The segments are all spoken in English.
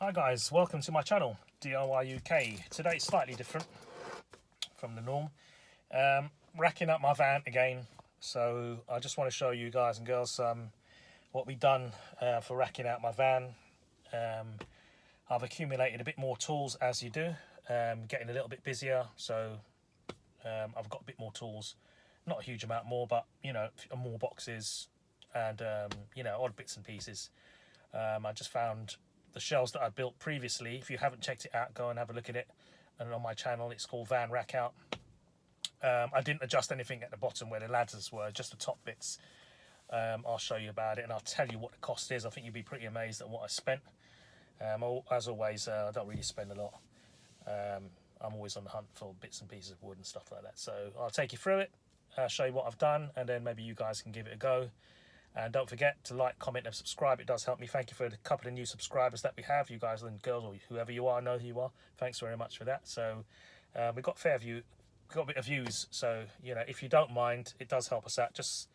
Hi guys, welcome to my channel, DIY UK. Today it's slightly different from the norm. Racking up my van again, so I just want to show you guys and girls what we've done for racking out my van. I've accumulated a bit more tools as you do, getting a little bit busier, so I've got a bit more tools, not a huge amount more, but you know, more boxes and you know, odd bits and pieces. I just found the shelves that I built previously. If you haven't checked it out, go and have a look at it. And on my channel, it's called Van Rack Out. I didn't adjust anything at the bottom where the ladders were, just the top bits. I'll show you about it and I'll tell you what the cost is. I think you'll be pretty amazed at what I spent. As always, I don't really spend a lot. I'm always on the hunt for bits and pieces of wood and stuff like that. So I'll take you through it, show you what I've done, and then maybe you guys can give it a go. And don't forget to like, comment and subscribe. It does help me. Thank you for the couple of new subscribers that we have, you guys and girls, or whoever you are, I know who you are. Thanks very much for that. So we've got we've got a bit of views, so you know, if you don't mind, it does help us out. Just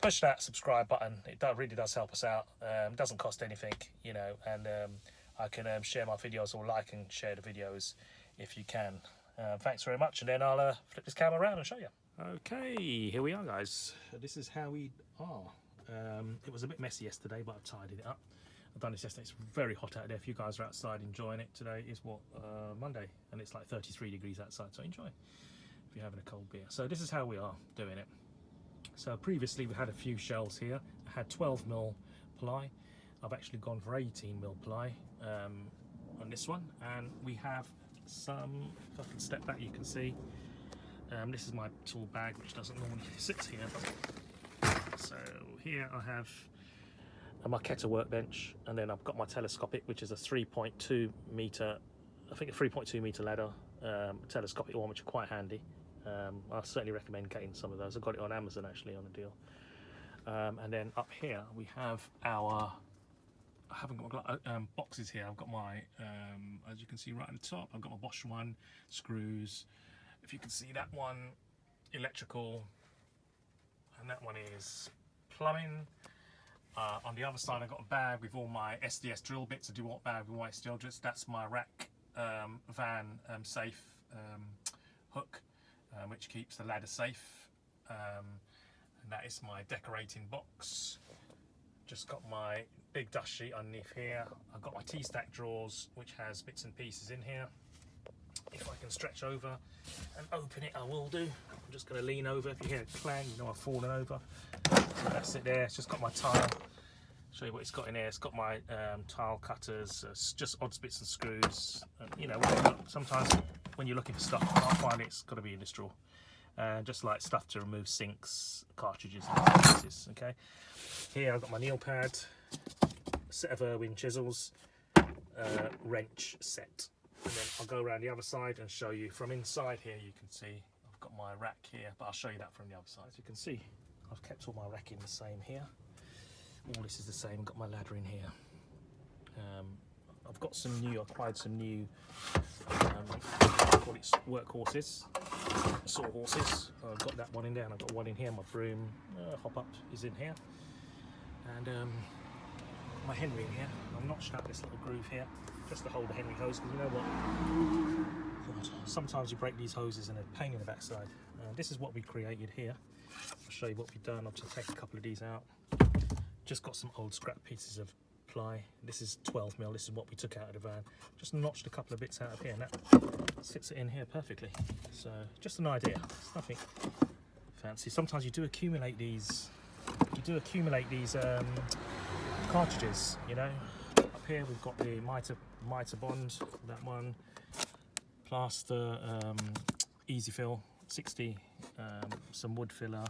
push that subscribe button. It really does help us out. It doesn't cost anything, you know, and I can share my videos, or like and share the videos if you can. Thanks very much, and then I'll flip this camera around and show you. Okay, here we are, guys. This is how we are. It was a bit messy yesterday, but I've tidied it up. I've done this yesterday. It's very hot out there. If you guys are outside enjoying it, today is what, Monday, and it's like 33 degrees outside, so enjoy if you're having a cold beer. So this is how we are doing it. So previously we had a few shelves here. I had 12mm ply. I've actually gone for 18mm ply on this one, and we have some, if I can step back you can see, this is my tool bag, which doesn't normally sit here, but so here I have a Marketta workbench, and then I've got my telescopic, which is a 3.2 meter, I think a 3.2 meter ladder, telescopic one, which are quite handy. I certainly recommend getting some of those. I got it on Amazon actually on a deal. And then up here we have our, I haven't got boxes here. I've got my, as you can see right at the top, I've got my Bosch one, screws. If you can see that one, electrical, and that one is plumbing. On the other side I've got a bag with all my SDS drill bits, a DeWalt bag with my SDS drill. That's my rack van safe hook, which keeps the ladder safe. And that is my decorating box. Just got my big dust sheet underneath here. I've got my T-stack drawers, which has bits and pieces in here. If I can stretch over and open it, I will do. I'm just going to lean over. If you hear a clang, you know I've fallen over. So that's it there. It's just got my tile. Show you what it's got in here. It's got my tile cutters, just odds bits and screws. You know, sometimes when you're looking for stuff, I can't find it. It's got to be in this drawer. Just like stuff to remove sinks, cartridges, and pieces. Okay. Here I've got my nail pad, a set of Irwin chisels, wrench set. And then I'll go around the other side and show you from inside here. You can see I've got my rack here, but I'll show you that from the other side. As you can see, I've kept all my racking the same here. All this is the same. I've got my ladder in here. I've got some new, I've acquired some new, call it workhorses, sawhorses. I've got that one in there, and I've got one in here. My broom hop up is in here, and my Henry in here. I've notched out this little groove here just to hold the Henry hose, because you know what, God, sometimes you break these hoses and they're a pain in the backside. This is what we created here. I'll show you what we've done. I'll just take a couple of these out. Just got some old scrap pieces of ply. This is 12mm. This is what we took out of the van. Just notched a couple of bits out of here, and that fits it in here perfectly. So just an idea. It's nothing fancy. Sometimes you do accumulate these. Cartridges. You know. Up here we've got the Mitre Bond. That one. Plaster. Easy fill. 60. Some wood filler.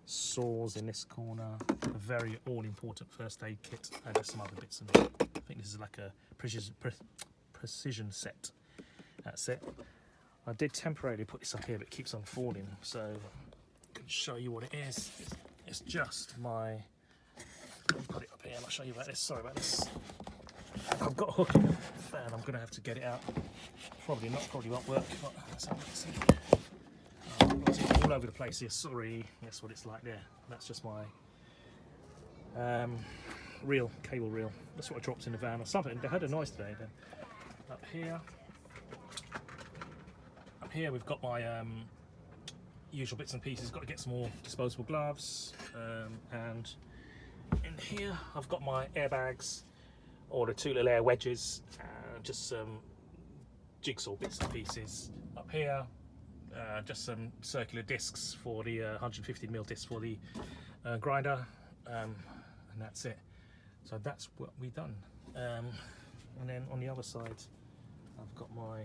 Saws in this corner, a very all-important first aid kit, and just some other bits in there. I think this is like a precision set. That's it. I did temporarily put this up here, but it keeps on falling, so I can show you what it is. It's just my, let me put it up here and I'll show you about this. Sorry about this. I've got a hook in the fan. I'm gonna have to get it out. Probably won't work, but let's have a look. See. All over the place here, sorry. That's what it's like there. That's just my reel, cable reel. That's what I dropped in the van or something. They heard a noise today. Then up here we've got my usual bits and pieces. Got to get some more disposable gloves, and in here I've got my airbags, or the 2 little air wedges, just some jigsaw bits and pieces. Up here, just some circular discs for the 150mm discs for the grinder, and that's it. So that's what we've done. And then on the other side, I've got my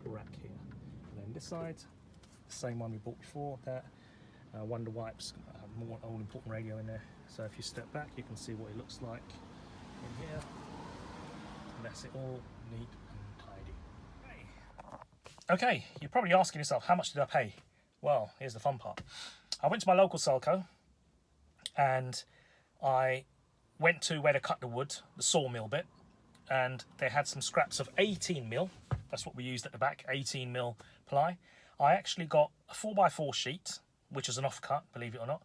rack here. And then this side, the same one we bought before, that Wonder Wipes, more all important radio in there. So if you step back, you can see what it looks like in here. And that's it, all neat and tidy. Okay, you're probably asking yourself, how much did I pay? Well, here's the fun part. I went to my local Selco and I went to where they cut the wood, the sawmill bit, and they had some scraps of 18mm. That's what we used at the back, 18mm ply. I actually got a 4x4 sheet, which is an offcut, believe it or not,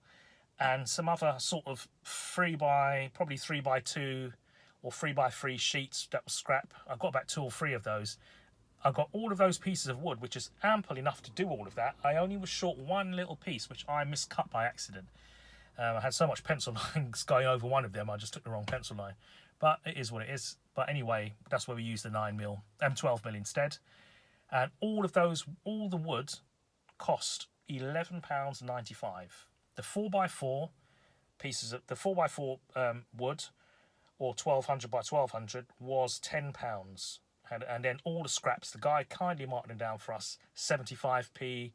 and some other sort of probably 3x2 or 3x3 sheets that was scrap. I got about 2 or 3 of those. I got all of those pieces of wood, which is ample enough to do all of that. I only was short one little piece, which I miscut by accident. I had so much pencil lines going over one of them, I just took the wrong pencil line. But it is what it is. But anyway, that's where we used the 12mm instead. And all the wood cost £11.95. The 4x4 pieces of the 4x4 wood, or 1200 by 1200, was £10. And then all the scraps, the guy kindly marked them down for us, 75p,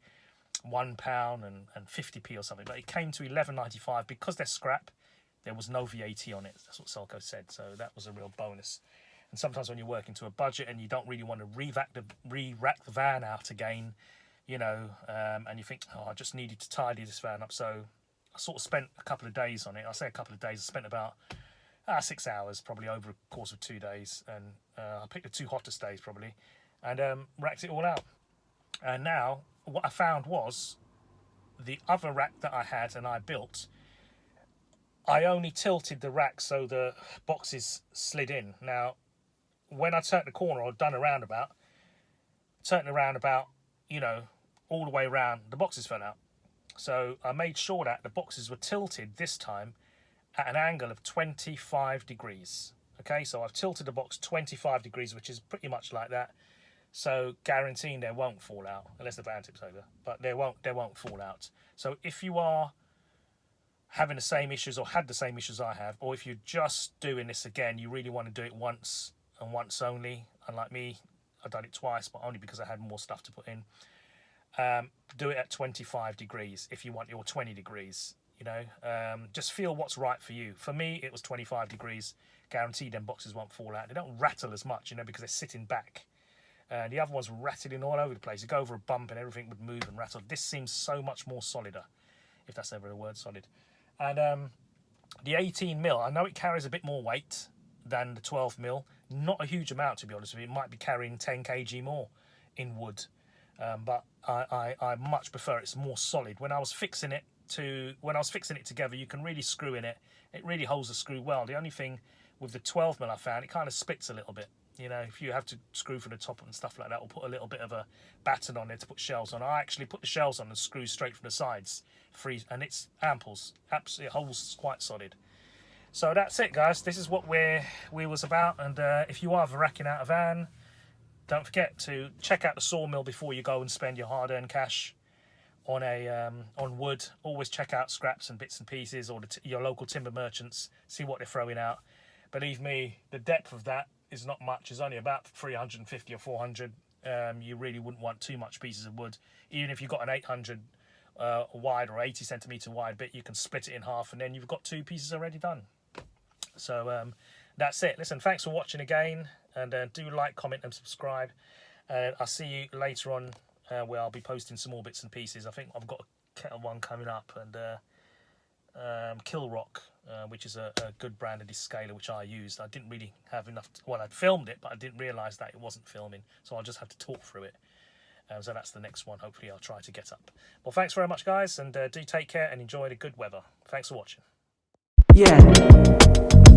£1 and 50p or something. But it came to £11.95 because they're scrap. There was no VAT on it. That's what Selco said. So that was a real bonus. And sometimes when you're working to a budget and you don't really want to re-rack the van out again, you know, and you think, oh, I just needed to tidy this van up. So I sort of spent a couple of days on it. I say a couple of days. I spent about 6 hours, probably over a course of 2 days. And I picked the 2 hottest days probably, and racked it all out. And now what I found was the other rack that I had and I built, I only tilted the rack so the boxes slid in. Now, when I turned the corner or done a roundabout, you know, all the way around, the boxes fell out. So I made sure that the boxes were tilted this time at an angle of 25 degrees. Okay, so I've tilted the box 25 degrees, which is pretty much like that. So guaranteeing they won't fall out, unless the van tips over, but they won't fall out. So if you are having the same issues or had the same issues I have, or if you're just doing this again, you really want to do it once and once only. Unlike me, I've done it twice, but only because I had more stuff to put in. Do it at 25 degrees if you want your 20 degrees, you know. Just feel what's right for you. For me, it was 25 degrees. Guaranteed them boxes won't fall out. They don't rattle as much, you know, because they're sitting back. The other ones were rattling all over the place. You go over a bump and everything would move and rattle. This seems so much more solider, if that's ever a word, solid. And the 18mm, I know it carries a bit more weight than the 12mm. Not a huge amount, to be honest with you. It might be carrying 10 kg more in wood. But I much prefer it's more solid. When I was fixing it together, you can really screw in it. It really holds the screw well. The only thing with the 12mm I found, it kind of splits a little bit. You know, if you have to screw from the top and stuff like that, or put a little bit of a batten on there to put shells on. I actually put the shells on and screw straight from the sides, and it's amples. Absolutely holds quite solid. So that's it, guys. This is what we was about. And if you are racking out a van, don't forget to check out the sawmill before you go and spend your hard-earned cash on on wood. Always check out scraps and bits and pieces, or your local timber merchants. See what they're throwing out. Believe me, the depth of that is not much. It's only about 350 or 400. You really wouldn't want too much pieces of wood. Even if you've got an 800 wide or 80 centimetre wide bit, you can split it in half and then you've got 2 pieces already done. So that's it. Listen, thanks for watching again, and do like, comment and subscribe. I'll see you later on where I'll be posting some more bits and pieces. I think I've got a Kettle One coming up, and Kilrock, which is a good brand of descaler which I used. I didn't really have enough, well, I'd filmed it, but I didn't realise that it wasn't filming, so I'll just have to talk through it. So that's the next one. Hopefully I'll try to get up. Well, thanks very much, guys, and do take care and enjoy the good weather. Thanks for watching. Yeah.